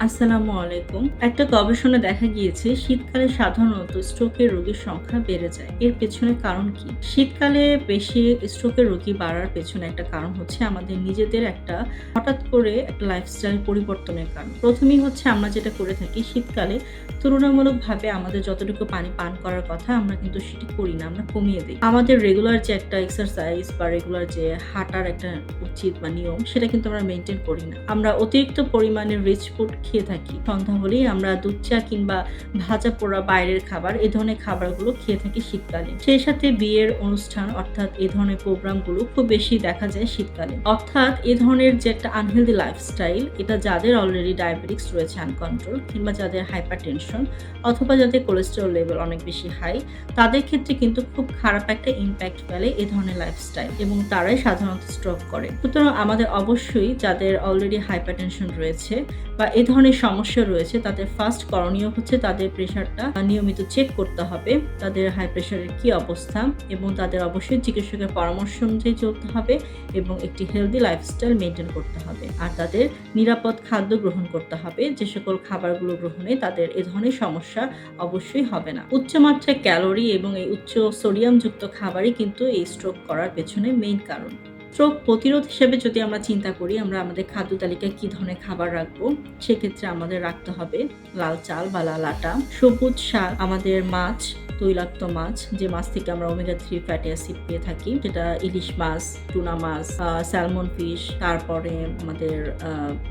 আসসালামু আলাইকুম। একটা গবেষণায় দেখা গিয়েছে শীতকালে সাধারণত স্ট্রোকের রোগীর সংখ্যা বেড়ে যায়। এর পেছনে কারণ কি? শীতকালে বেশি স্ট্রোকের রোগী বাড়ার পেছনে একটা কারণ হচ্ছে আমাদের নিজেদের একটা হঠাৎ করে একটা লাইফস্টাইল পরিবর্তনের কারণ। ১ম এই হচ্ছে আমরা যেটা করে থাকি শীতকালে তুলনামূলকভাবে আমাদের যতটুকু পানি পান করার কথা আমরা কিন্তু সেটি করি না, আমরা কমিয়ে দেই। আমাদের রেগুলার যে একটা এক্সারসাইজ বা রেগুলার যে হাঁটার একটা উচিত বা নিয়ম সেটা কিন্তু আমরা মেইনটেইন করি না। আমরা অতিরিক্ত পরিমাণে রিচ ফুড খেয়ে থাকি। সন্ধ্যা হলেই আমরা দুধ চা কিংবা ভাজা পোড়া বাইরের খাবার এ ধরনের খাবারগুলো খেয়ে থাকি শীতকালে। সেই সাথে বিয়ের অনুষ্ঠান অর্থাৎ এ ধরনের প্রোগ্রামগুলো খুব বেশি দেখা যায় শীতকালে। অর্থাৎ এ ধরনের যে একটা আনহেলথি লাইফস্টাইল এটা যাদের অলরেডি ডায়াবেটিকস রয়েছে আনকন্ট্রোল কিংবা যাদের হাইপারটেনশন অথবা যাদের কোলেস্টেরল লেভেল অনেক বেশি হাই তাদের ক্ষেত্রে কিন্তু খুব খারাপ একটা ইমপ্যাক্ট ফেলে এ ধরনের লাইফস্টাইল এবং তারাই সাধারণত স্ট্রোক করে। সুতরাং আমাদের অবশ্যই যাদের অলরেডি হাইপারটেনশন রয়েছে বা এ ধরনের সমস্যা রয়েছে তাদের ফার্স্ট করণীয় হচ্ছে তাদের প্রেশারটা নিয়মিত চেক করতে হবে। তাদের হাই প্রেশারের কি অবস্থা এবং তাদের অবশ্যই চিকিৎসকের পরামর্শ অনুযায়ী চলতে হবে এবং একটি হেলদি লাইফস্টাইল মেইনটেইন করতে হবে। আর তাদের নিরাপদ খাদ্য গ্রহণ করতে হবে যে সকল খাবারগুলো গ্রহণে তাদের এ ধরনের সমস্যা অবশ্যই হবে না। উচ্চমাত্রায় ক্যালোরি এবং এই উচ্চ সোডিয়ামযুক্ত খাবারই কিন্তু এই স্ট্রোক করার পেছনে মেইন কারণ। স্ট্রোক প্রতিরোধ হিসেবে যদি আমরা চিন্তা করি আমরা আমাদের খাদ্য তালিকায় কি ধরনের খাবার রাখবো সেক্ষেত্রে আমাদের রাখতে হবে লাল চাল বা লাল আটা, সবুজ শাক, আমাদের মাছ, তৈলাক্ত মাছ যে মাছ থেকে আমরা ওমেগা 3 ফ্যাটি অ্যাসিড পেয়ে থাকি সেটা ইলিশ মাছ, টুনা মাছ, স্যালমন ফিশ, তারপরে আমাদের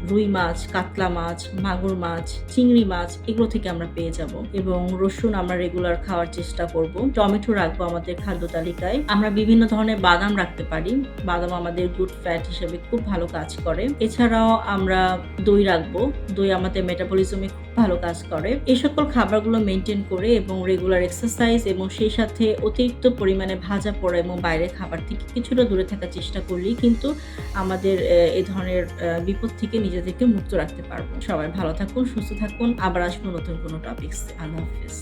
রুই মাছ, কাতলা মাছ, মাগুর মাছ, চিংড়ি মাছ এগুলো থেকে আমরা পেয়ে যাব এবং রসুন আমরা রেগুলার খাওয়ার চেষ্টা করব। টমেটো রাখবো আমাদের খাদ্য তালিকায়। আমরা বিভিন্ন ধরনের বাদাম রাখতে পারি। বাদাম আমাদের গুড ফ্যাট হিসেবে খুব ভালো কাজ করে। এছাড়াও আমরা দই রাখবো। দই আমাদের মেটাবলিজমে খুব ভালো কাজ করে। এই সকল খাবারগুলো মেইনটেইন করে এবং রেগুলার এক্সারসাইজ এবং সেই সাথে অতিরিক্ত পরিমাণে ভাজা পোড়া এবং বাইরের খাবার থেকে কিছুটা দূরে থাকার চেষ্টা করলেই কিন্তু আমাদের এ ধরনের বিপদ থেকে নিজেদেরকে মুক্ত রাখতে পারবো। সবাই ভালো থাকুন, সুস্থ থাকুন। আবার আসবো নতুন কোনো টপিকসে। আল্লাহ হাফেজ।